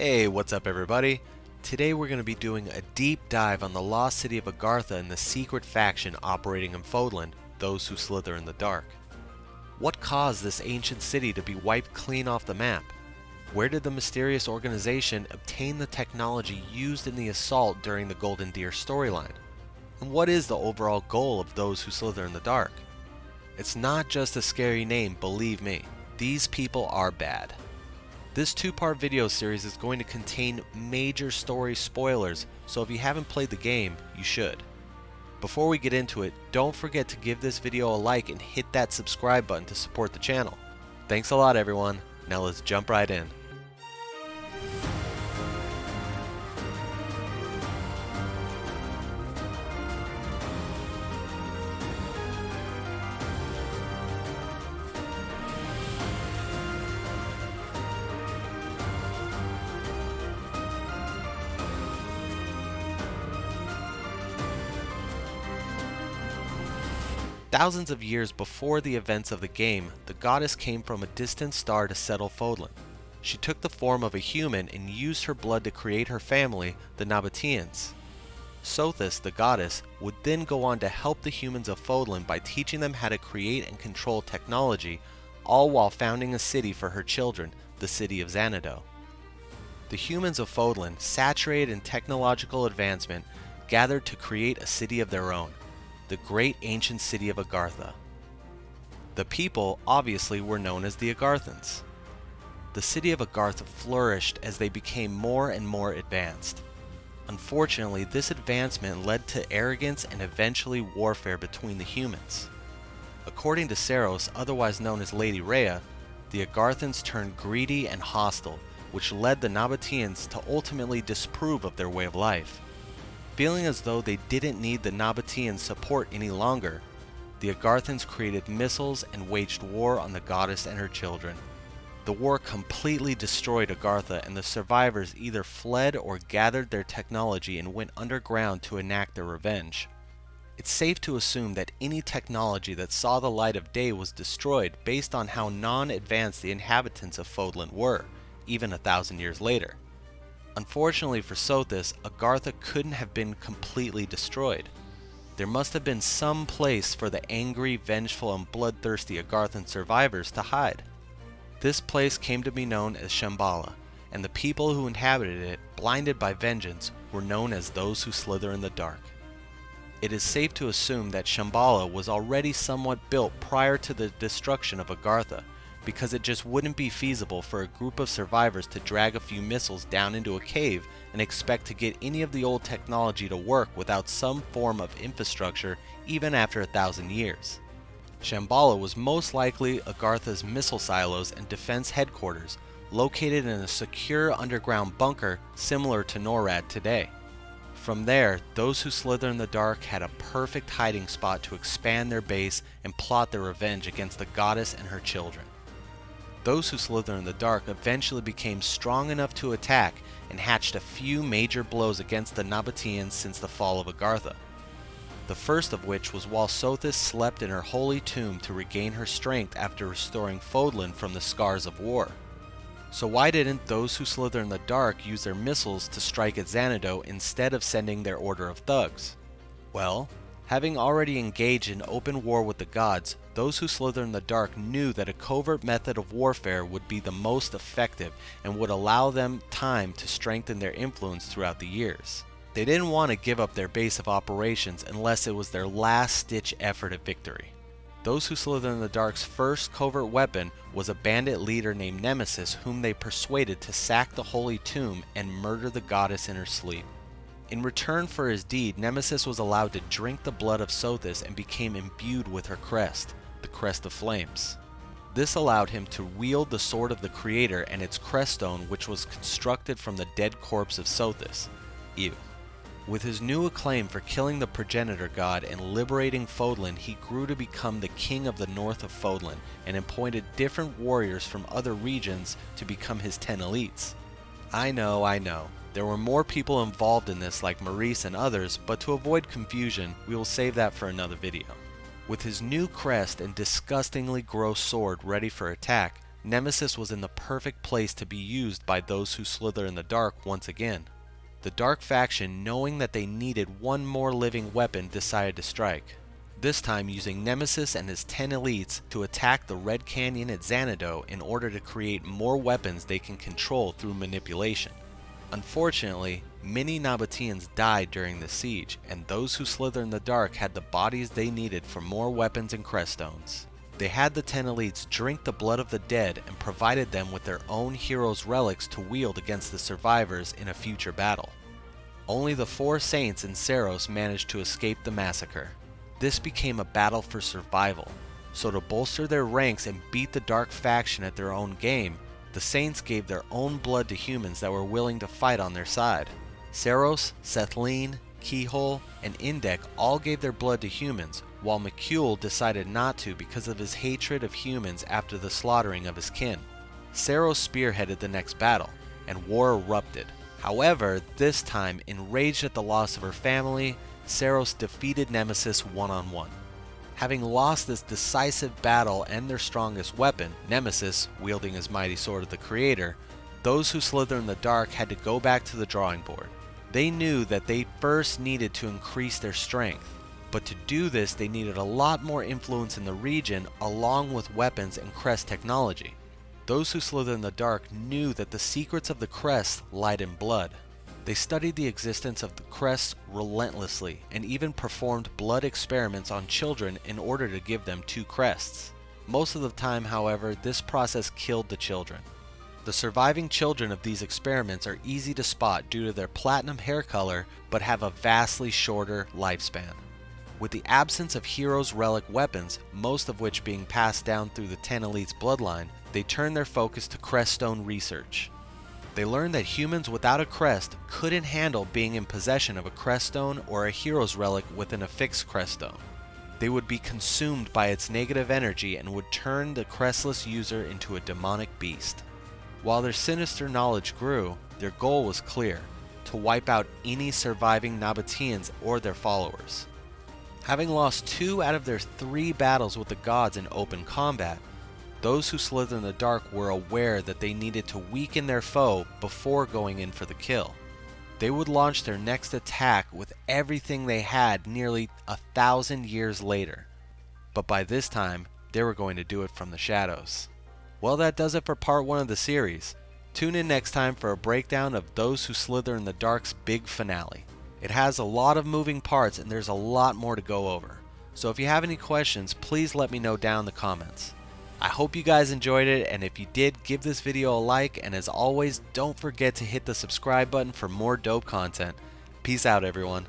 Hey, what's up everybody? Today we're going to be doing a deep dive on the lost city of Agartha and the secret faction operating in Fodlan, those who slither in the dark. What caused this ancient city to be wiped clean off the map? Where did the mysterious organization obtain the technology used in the assault during the Golden Deer storyline? And what is the overall goal of those who slither in the dark? It's not just a scary name, believe me. These people are bad. This two-part video series is going to contain major story spoilers, so if you haven't played the game, you should. Before we get into it, don't forget to give this video a like and hit that subscribe button to support the channel. Thanks a lot everyone, now let's jump right in. Thousands of years before the events of the game, the goddess came from a distant star to settle Fodlan. She took the form of a human and used her blood to create her family, the Nabateans. Sothis, the goddess, would then go on to help the humans of Fodlan by teaching them how to create and control technology, all while founding a city for her children, the City of Xanadu. The humans of Fodlan, saturated in technological advancement, gathered to create a city of their own, the great ancient city of Agartha. The people obviously were known as the Agarthans. The city of Agartha flourished as they became more and more advanced. Unfortunately, this advancement led to arrogance and eventually warfare between the humans. According to Saros, otherwise known as Lady Rhea, the Agarthans turned greedy and hostile, which led the Nabateans to ultimately disapprove of their way of life. Feeling as though they didn't need the Nabateans' support any longer, the Agarthans created missiles and waged war on the goddess and her children. The war completely destroyed Agartha, and the survivors either fled or gathered their technology and went underground to enact their revenge. It's safe to assume that any technology that saw the light of day was destroyed based on how non-advanced the inhabitants of Fodlan were, even 1,000 years later. Unfortunately for Sothis, Agartha couldn't have been completely destroyed. There must have been some place for the angry, vengeful, and bloodthirsty Agarthan survivors to hide. This place came to be known as Shambhala, and the people who inhabited it, blinded by vengeance, were known as those who slither in the dark. It is safe to assume that Shambhala was already somewhat built prior to the destruction of Agartha, because it just wouldn't be feasible for a group of survivors to drag a few missiles down into a cave and expect to get any of the old technology to work without some form of infrastructure even after 1,000 years. Shambhala was most likely Agartha's missile silos and defense headquarters, located in a secure underground bunker similar to NORAD today. From there, those who slither in the dark had a perfect hiding spot to expand their base and plot their revenge against the goddess and her children. Those who slither in the dark eventually became strong enough to attack and hatched a few major blows against the Nabateans since the fall of Agartha. The first of which was while Sothis slept in her holy tomb to regain her strength after restoring Fodlan from the scars of war. So why didn't those who slither in the dark use their missiles to strike at Xanadu instead of sending their order of thugs? Well, having already engaged in open war with the gods, those who slither in the dark knew that a covert method of warfare would be the most effective and would allow them time to strengthen their influence throughout the years. They didn't want to give up their base of operations unless it was their last-ditch effort at victory. Those who slither in the dark's first covert weapon was a bandit leader named Nemesis, whom they persuaded to sack the holy tomb and murder the goddess in her sleep. In return for his deed, Nemesis was allowed to drink the blood of Sothis and became imbued with her crest, the Crest of Flames. This allowed him to wield the Sword of the Creator and its crest stone, which was constructed from the dead corpse of Sothis. Ew. With his new acclaim for killing the progenitor god and liberating Fodlan, he grew to become the king of the north of Fodlan and appointed different warriors from other regions to become his 10 elites. I know. There were more people involved in this like Maurice and others, but to avoid confusion, we will save that for another video. With his new crest and disgustingly gross sword ready for attack, Nemesis was in the perfect place to be used by those who slither in the dark once again. The Dark faction, knowing that they needed one more living weapon, decided to strike. This time using Nemesis and his 10 elites to attack the Red Canyon at Xanadu in order to create more weapons they can control through manipulation. Unfortunately, many Nabateans died during the siege, and those who slither in the dark had the bodies they needed for more weapons and crest stones. They had the 10 elites drink the blood of the dead and provided them with their own heroes' relics to wield against the survivors in a future battle. Only the 4 saints and Saros managed to escape the massacre. This became a battle for survival, so to bolster their ranks and beat the Dark faction at their own game, the Saints gave their own blood to humans that were willing to fight on their side. Saros, Sethlin, Keyhole, and Indek all gave their blood to humans, while McCule decided not to because of his hatred of humans after the slaughtering of his kin. Saros spearheaded the next battle, and war erupted. However, this time, enraged at the loss of her family, Saros defeated Nemesis one-on-one. Having lost this decisive battle and their strongest weapon, Nemesis, wielding his mighty sword of the Creator, those who slither in the dark had to go back to the drawing board. They knew that they first needed to increase their strength, but to do this they needed a lot more influence in the region along with weapons and crest technology. Those who slither in the dark knew that the secrets of the crest lied in blood. They studied the existence of the crests relentlessly and even performed blood experiments on children in order to give them 2 crests. Most of the time, however, this process killed the children. The surviving children of these experiments are easy to spot due to their platinum hair color, but have a vastly shorter lifespan. With the absence of heroes' relic weapons, most of which being passed down through the 10 elites bloodline, they turn their focus to crest stone research. They learned that humans without a crest couldn't handle being in possession of a crest stone or a hero's relic within a fixed crest stone. They would be consumed by its negative energy and would turn the crestless user into a demonic beast. While their sinister knowledge grew, their goal was clear: to wipe out any surviving Nabateans or their followers. Having lost 2 out of their 3 battles with the gods in open combat, those who slither in the dark were aware that they needed to weaken their foe before going in for the kill. They would launch their next attack with everything they had nearly 1,000 years later. But by this time, they were going to do it from the shadows. Well, that does it for part 1 of the series. Tune in next time for a breakdown of Those Who Slither in the Dark's big finale. It has a lot of moving parts and there's a lot more to go over. So if you have any questions, please let me know down in the comments. I hope you guys enjoyed it, and if you did, give this video a like, and as always, don't forget to hit the subscribe button for more dope content. Peace out, everyone.